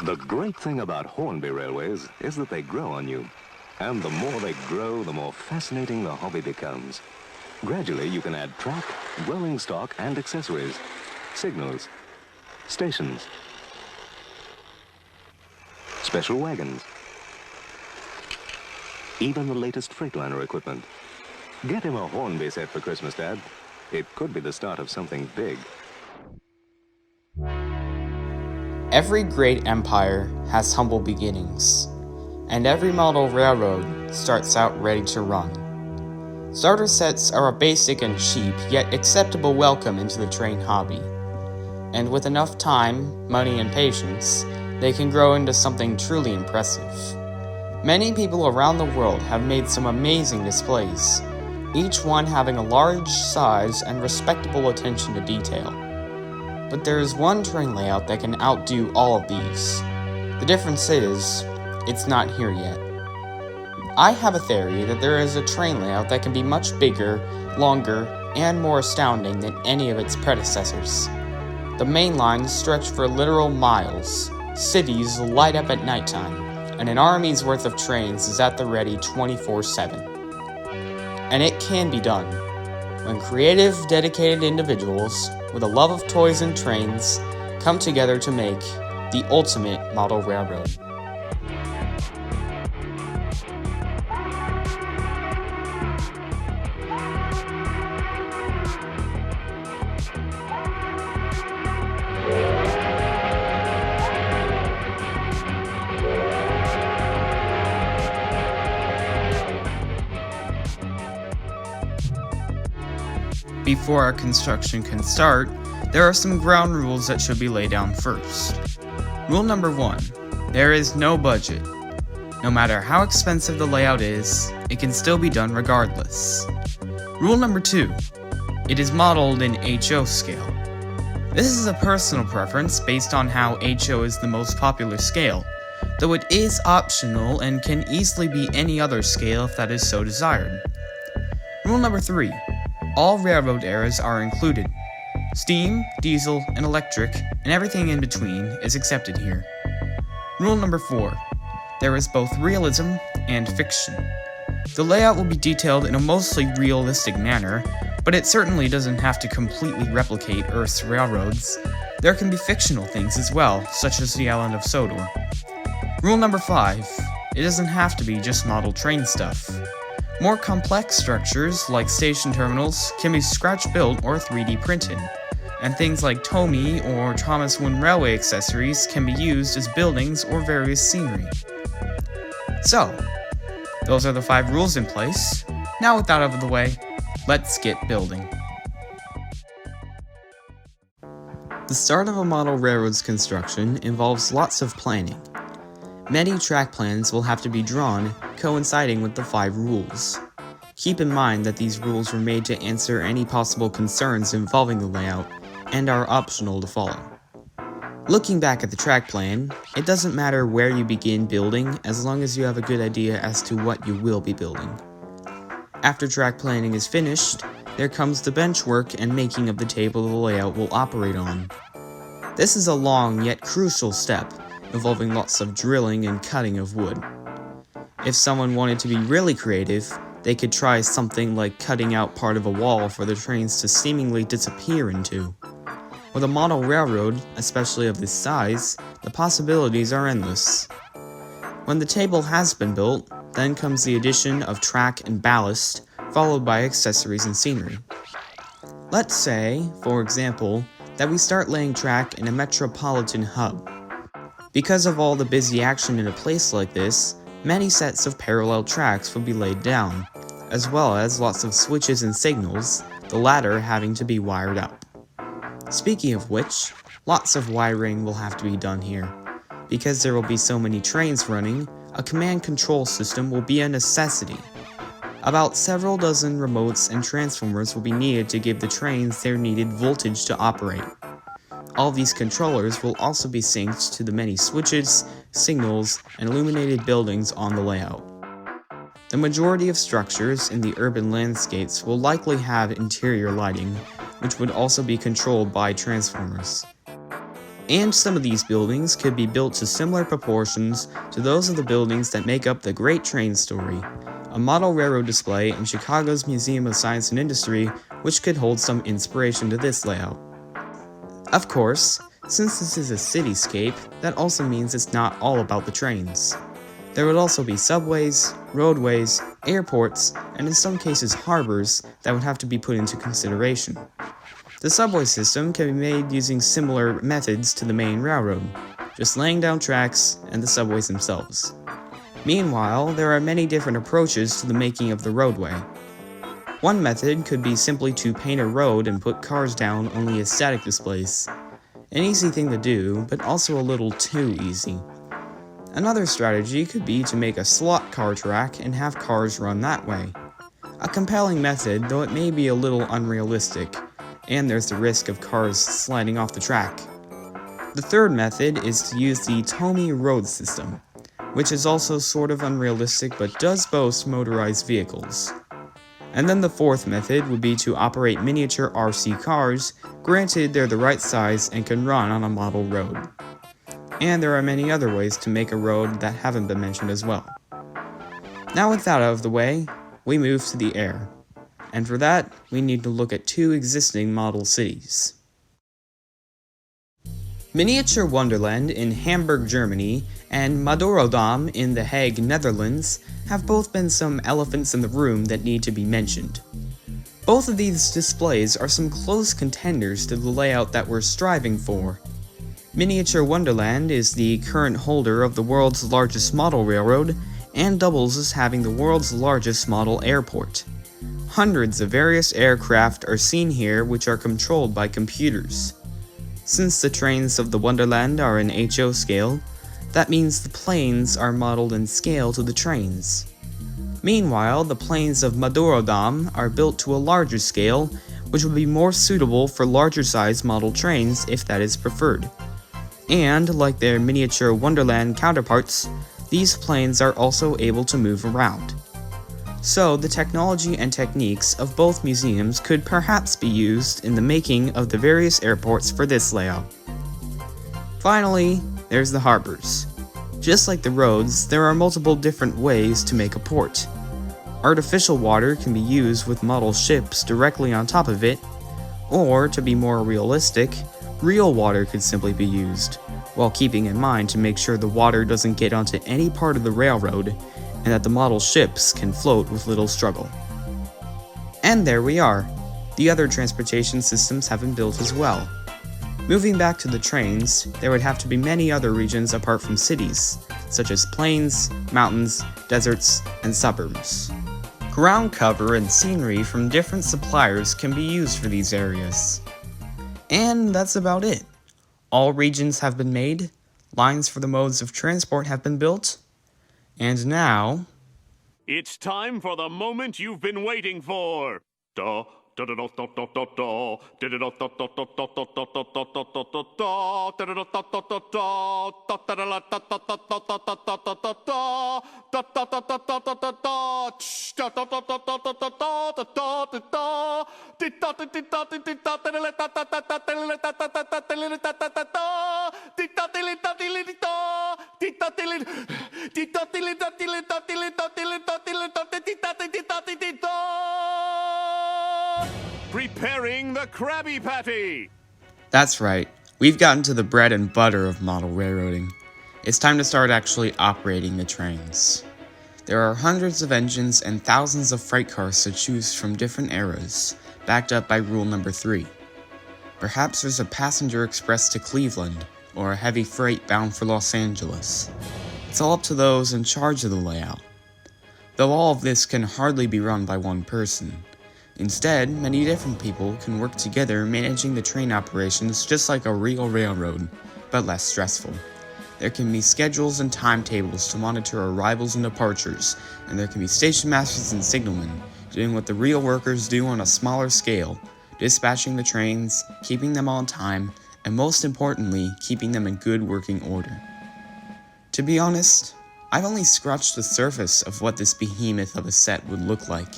The great thing about Hornby Railways is that they grow on you. And the more they grow, the more fascinating the hobby becomes. Gradually, you can add track, rolling stock, and accessories, signals, stations, special wagons, even the latest Freightliner equipment. Get him a Hornby set for Christmas, Dad. It could be the start of something big. Every great empire has humble beginnings, and every model railroad starts out ready to run. Starter sets are a basic and cheap, yet acceptable welcome into the train hobby. And with enough time, money, and patience, they can grow into something truly impressive. Many people around the world have made some amazing displays, each one having a large size and respectable attention to detail. But there is one train layout that can outdo all of these. The difference is, it's not here yet. I have a theory that there is a train layout that can be much bigger, longer, and more astounding than any of its predecessors. The main lines stretch for literal miles, cities light up at nighttime, and an army's worth of trains is at the ready 24/7. And it can be done, when creative, dedicated individuals with a love of toys and trains come together to make the ultimate model railroad. Before our construction can start, there are some ground rules that should be laid down first. Rule number 1, there is no budget. No matter how expensive the layout is, it can still be done regardless. Rule number 2, it is modeled in HO scale. This is a personal preference based on how HO is the most popular scale, though it is optional and can easily be any other scale if that is so desired. Rule number 3, all railroad eras are included. Steam, diesel, and electric, and everything in between is accepted here. Rule number 4, there is both realism and fiction. The layout will be detailed in a mostly realistic manner, but it certainly doesn't have to completely replicate Earth's railroads. There can be fictional things as well, such as the island of Sodor. Rule number 5, it doesn't have to be just model train stuff. More complex structures, like station terminals, can be scratch-built or 3D printed, and things like Tomi or Thomas Wynn Railway accessories can be used as buildings or various scenery. So, those are the 5 rules in place. Now with that out of the way, let's get building. The start of a model railroad's construction involves lots of planning. Many track plans will have to be drawn, coinciding with the 5 rules. Keep in mind that these rules were made to answer any possible concerns involving the layout, and are optional to follow. Looking back at the track plan, it doesn't matter where you begin building as long as you have a good idea as to what you will be building. After track planning is finished, there comes the bench work and making of the table the layout will operate on. This is a long yet crucial step, involving lots of drilling and cutting of wood. If someone wanted to be really creative, they could try something like cutting out part of a wall for the trains to seemingly disappear into. With a model railroad, especially of this size, the possibilities are endless. When the table has been built, then comes the addition of track and ballast, followed by accessories and scenery. Let's say, for example, that we start laying track in a metropolitan hub. Because of all the busy action in a place like this, many sets of parallel tracks will be laid down, as well as lots of switches and signals, the latter having to be wired up. Speaking of which, lots of wiring will have to be done here. Because there will be so many trains running, a command control system will be a necessity. About several dozen remotes and transformers will be needed to give the trains their needed voltage to operate. All these controllers will also be synced to the many switches, signals, and illuminated buildings on the layout. The majority of structures in the urban landscapes will likely have interior lighting, which would also be controlled by transformers. And some of these buildings could be built to similar proportions to those of the buildings that make up the Great Train Story, a model railroad display in Chicago's Museum of Science and Industry, which could hold some inspiration to this layout. Of course, since this is a cityscape, that also means it's not all about the trains. There would also be subways, roadways, airports, and in some cases harbors that would have to be put into consideration. The subway system can be made using similar methods to the main railroad, just laying down tracks and the subways themselves. Meanwhile, there are many different approaches to the making of the roadway. One method could be simply to paint a road and put cars down only as static displays. An easy thing to do, but also a little too easy. Another strategy could be to make a slot car track and have cars run that way. A compelling method, though it may be a little unrealistic, and there's the risk of cars sliding off the track. The third method is to use the Tomi road system, which is also sort of unrealistic but does boast motorized vehicles. And then the fourth method would be to operate miniature RC cars, granted they're the right size and can run on a model road. And there are many other ways to make a road that haven't been mentioned as well. Now with that out of the way, we move to the air. And for that, we need to look at two existing model cities. Miniature Wonderland in Hamburg, Germany, and Madurodam in The Hague, Netherlands, have both been some elephants in the room that need to be mentioned. Both of these displays are some close contenders to the layout that we're striving for. Miniature Wonderland is the current holder of the world's largest model railroad, and doubles as having the world's largest model airport. Hundreds of various aircraft are seen here which are controlled by computers. Since the trains of the Wonderland are in HO scale, that means the planes are modeled in scale to the trains. Meanwhile, the planes of Madurodam are built to a larger scale, which would be more suitable for larger size model trains if that is preferred. And, like their miniature Wonderland counterparts, these planes are also able to move around. So, the technology and techniques of both museums could perhaps be used in the making of the various airports for this layout. Finally, there's the harbors. Just like the roads, there are multiple different ways to make a port. Artificial water can be used with model ships directly on top of it, or, to be more realistic, real water could simply be used, while keeping in mind to make sure the water doesn't get onto any part of the railroad, and that the model ships can float with little struggle. And there we are. The other transportation systems have been built as well. Moving back to the trains, there would have to be many other regions apart from cities, such as plains, mountains, deserts, and suburbs. Ground cover and scenery from different suppliers can be used for these areas. And that's about it. All regions have been made, lines for the modes of transport have been built, and now... It's time for the moment you've been waiting for. Preparing the Krabby Patty! That's right, we've gotten to the bread and butter of model railroading. It's time to start actually operating the trains. There are hundreds of engines and thousands of freight cars to choose from different eras, backed up by rule number 3. Perhaps there's a passenger express to Cleveland, or a heavy freight bound for Los Angeles. It's all up to those in charge of the layout. Though all of this can hardly be run by one person. Instead, many different people can work together managing the train operations just like a real railroad, but less stressful. There can be schedules and timetables to monitor arrivals and departures, and there can be station masters and signalmen doing what the real workers do on a smaller scale, dispatching the trains, keeping them on time, and most importantly, keeping them in good working order. To be honest, I've only scratched the surface of what this behemoth of a set would look like.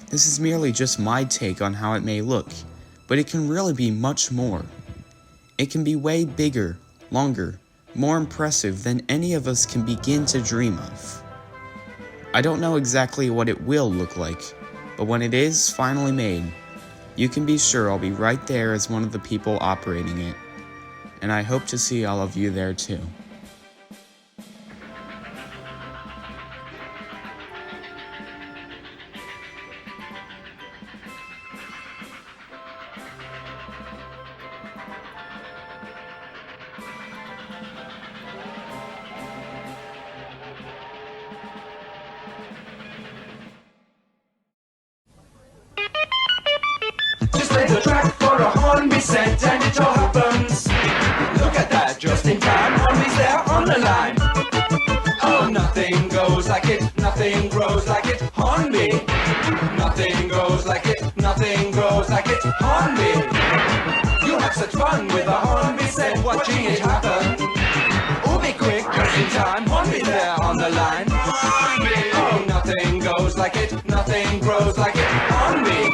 This is merely just my take on how it may look, but it can really be much more. It can be way bigger, longer, more impressive than any of us can begin to dream of. I don't know exactly what it will look like, but when it is finally made, you can be sure I'll be right there as one of the people operating it, and I hope to see all of you there too. Just lay the track for a horn be set and it all happens. Look at that, just in time, Hornby's there on the line. Oh, nothing goes like it, nothing grows like it, Hornby. Nothing goes like it, nothing grows like it, Hornby. You have such fun with a Hornby set, watching it happen. Oh, be quick, just in time, Hornby there on the line. Oh, nothing goes like it, nothing grows like it, Hornby.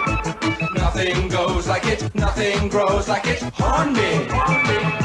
Nothing goes like it, nothing grows like it, Hornby.